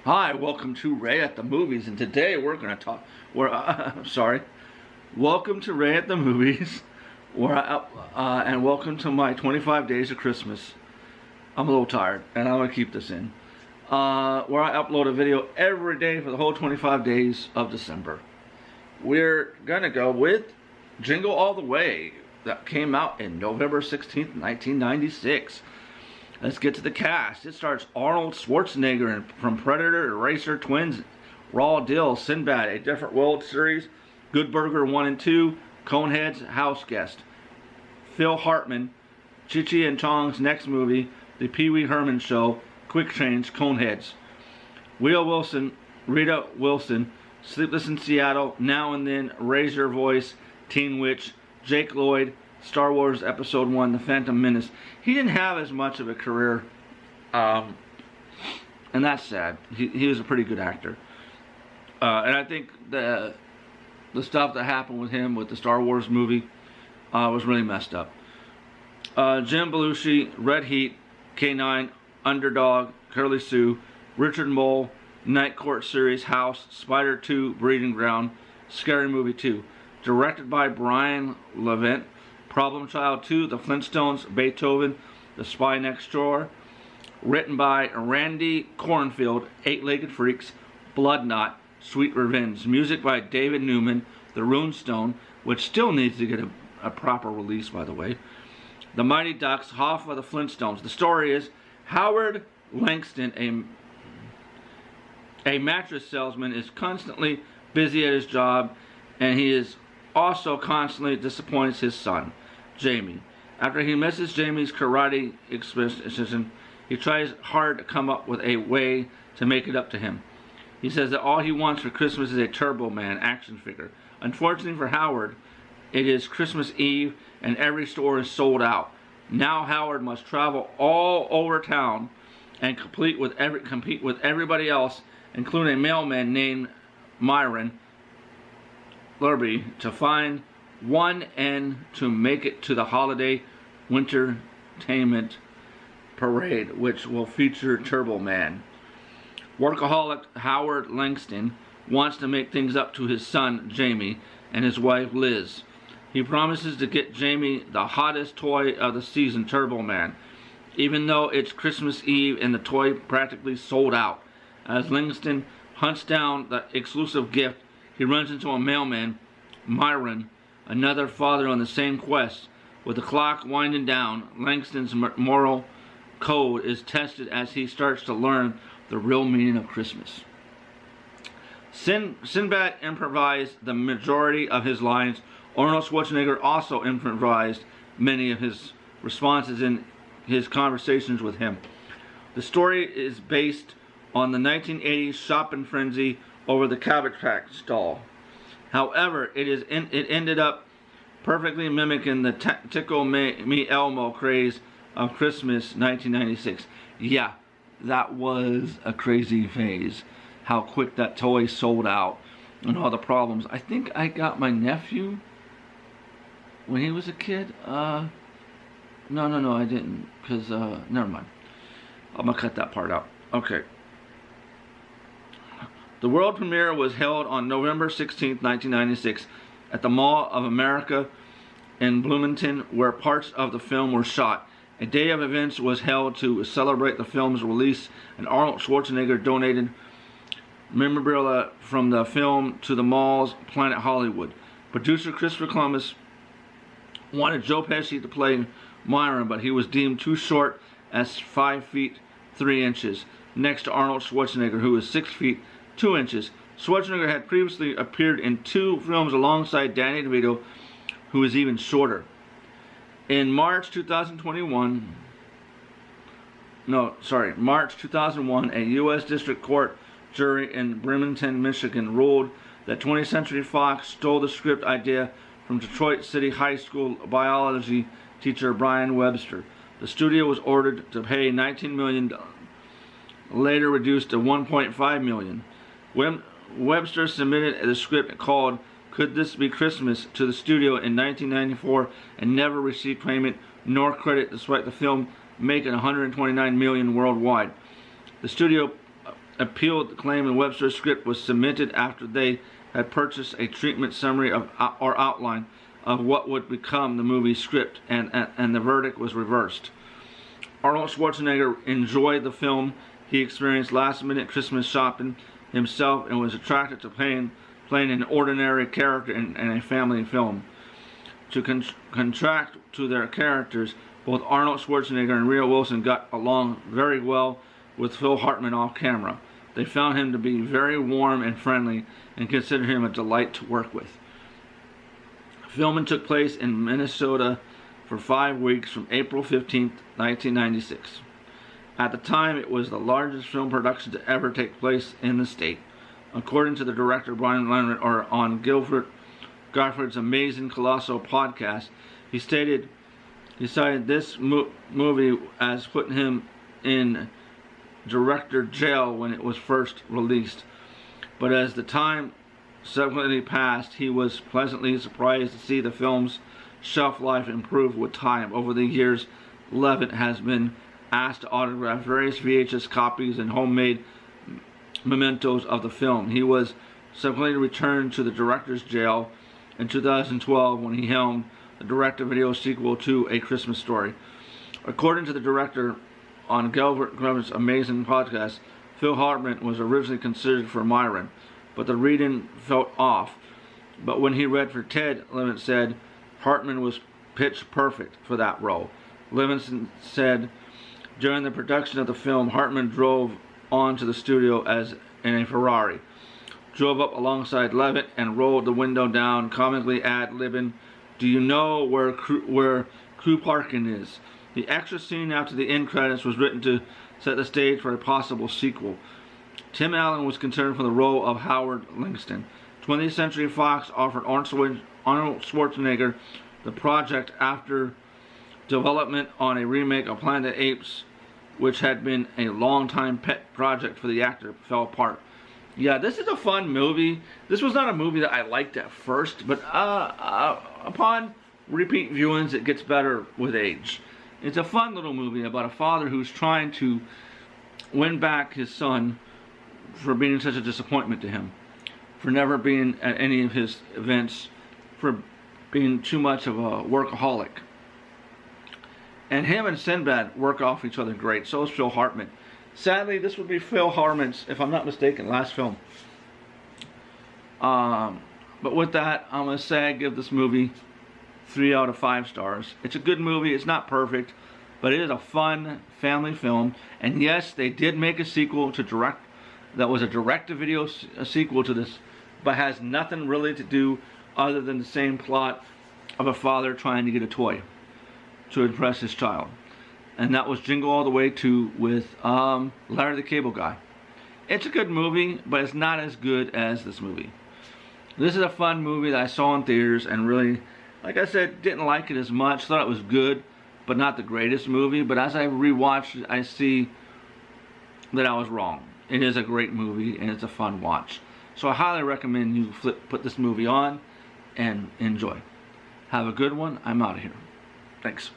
Hi, welcome to Ray at the Movies, and today we're going to talk. Welcome to Ray at the Movies, and welcome to my 25 days of Christmas. I'm a little tired, and I'm going to keep this in. Where I upload a video every day for the whole 25 days of December. We're going to go with Jingle All the Way, that came out in November 16th, 1996. Let's get to the cast. It stars Arnold Schwarzenegger from Predator, Eraser, Twins, Raw Deal, Sinbad, A Different World series, Good Burger 1 and 2, Coneheads, House Guest. Phil Hartman, Cheech and Chong's next movie, The Pee Wee Herman Show, Quick Change, Coneheads. Rita Wilson, Sleepless in Seattle, Now and Then, Raise Your Voice, Teen Witch, Jake Lloyd, Star Wars Episode 1, The Phantom Menace. He didn't have as much of a career, and that's sad. He was a pretty good actor. And I think the stuff that happened with him with the Star Wars movie was really messed up. Jim Belushi, Red Heat, K9, Underdog, Curly Sue, Richard Mole, Night Court series, House, Spider 2, Breeding Ground, Scary Movie 2. Directed by Brian Levant. Problem Child 2, The Flintstones, Beethoven, The Spy Next Door. Written by Randy Kornfield, Eight-Legged Freaks, Blood Knot, Sweet Revenge. Music by David Newman, The Runestone, which still needs to get a proper release, by the way. The Mighty Ducks, Hoff of the Flintstones. The story is Howard Langston, a mattress salesman, is constantly busy at his job, and he is also constantly disappoints his son, Jamie. After he misses Jamie's karate exhibition, he tries hard to come up with a way to make it up to him. He says that all he wants for Christmas is a Turbo Man action figure. Unfortunately for Howard, it is Christmas Eve and every store is sold out. Now Howard must travel all over town and compete with everybody else, including a mailman named Myron Lurby, to find one and to make it to the holiday wintertainment parade, which will feature Turbo Man. Workaholic Howard Langston wants to make things up to his son Jamie and his wife Liz. He promises to get Jamie the hottest toy of the season, Turbo Man, even though it's Christmas Eve and the toy practically sold out. As Langston hunts down the exclusive gift, he runs into a mailman, Myron, another father on the same quest. With the clock winding down, Langston's moral code is tested as he starts to learn the real meaning of Christmas. Sinbad improvised the majority of his lines. Arnold Schwarzenegger also improvised many of his responses in his conversations with him. The story is based on the 1980s shopping frenzy over the Cabbage Patch doll. However, it ended up perfectly mimicking the Tickle Me Elmo craze of Christmas 1996. Yeah, that was a crazy phase. How quick that toy sold out and all the problems. I think I got my nephew when he was a kid. No, I didn't. Because, never mind. I'm going to cut that part out. Okay. The world premiere was held on November 16, 1996 at the Mall of America in Bloomington, where parts of the film were shot. A day of events was held to celebrate the film's release, and Arnold Schwarzenegger donated memorabilia from the film to the mall's Planet Hollywood. Producer Christopher Columbus wanted Joe Pesci to play Myron, but he was deemed too short as 5 feet 3 inches, next to Arnold Schwarzenegger, who is 6 feet 2 inches. Schwarzenegger had previously appeared in 2 films alongside Danny DeVito, who is even shorter. In March 2001, a U.S. District Court jury in Bremerton, Michigan ruled that 20th Century Fox stole the script idea from Detroit City High School biology teacher Brian Webster. The studio was ordered to pay $19 million, later reduced to $1.5 million. Webster submitted the script called Could This Be Christmas to the studio in 1994 and never received payment nor credit, despite the film making $129 million worldwide. The studio appealed the claim the Webster script was submitted after they had purchased a treatment summary or outline of what would become the movie script, and the verdict was reversed. Arnold Schwarzenegger enjoyed the film. He experienced last-minute Christmas shopping himself and was attracted to playing an ordinary character in a family film. To contrast to their characters, both Arnold Schwarzenegger and Rita Wilson got along very well with Phil Hartman off camera. They found him to be very warm and friendly and considered him a delight to work with. Filming took place in Minnesota for 5 weeks from April 15, 1996. At the time, it was the largest film production to ever take place in the state. According to the director Brian Leonard on Gofford's Amazing Colossal podcast, he cited this movie as putting him in director jail when it was first released. But as the time subsequently passed, he was pleasantly surprised to see the film's shelf life improve with time. Over the years, Levitt has been asked to autograph various VHS copies and homemade mementos of the film. He was subsequently returned to the director's jail in 2012 when he helmed the direct-to-video sequel to A Christmas Story. According to the director on Gofford's Amazing podcast, Phil Hartman was originally considered for Myron, but the reading felt off. But when he read for Ted, Levinson said Hartman was pitch perfect for that role. Levinson said during the production of the film, Hartman drove onto the studio as in a Ferrari, drove up alongside Levitt and rolled the window down, comically ad-libbing, "Do you know where crew parking is?" The extra scene after the end credits was written to set the stage for a possible sequel. Tim Allen was considered for the role of Howard Langston. 20th Century Fox offered Arnold Schwarzenegger the project after development on a remake of Planet of the Apes, which had been a long-time pet project for the actor, fell apart. Yeah, this is a fun movie. This was not a movie that I liked at first, but upon repeat viewings, it gets better with age. It's a fun little movie about a father who's trying to win back his son for being such a disappointment to him, for never being at any of his events, for being too much of a workaholic. And him and Sinbad work off each other great. So is Phil Hartman. Sadly, this would be Phil Hartman's, if I'm not mistaken, last film. But with that, I'm going to say I give this movie 3 out of 5 stars. It's a good movie. It's not perfect, but it is a fun family film. And yes, they did make a sequel that was a direct-to-video sequel to this, but has nothing really to do other than the same plot of a father trying to get a toy to impress his child. And that was Jingle All the Way to with Larry the Cable Guy. It's a good movie, but it's not as good as this movie. This is a fun movie that I saw in theaters and really, like I said, didn't like it as much. Thought it was good, but not the greatest movie. But as I rewatched it, I see that I was wrong. It is a great movie and it's a fun watch. So I highly recommend you put this movie on and enjoy. Have a good one. I'm out of here. Thanks.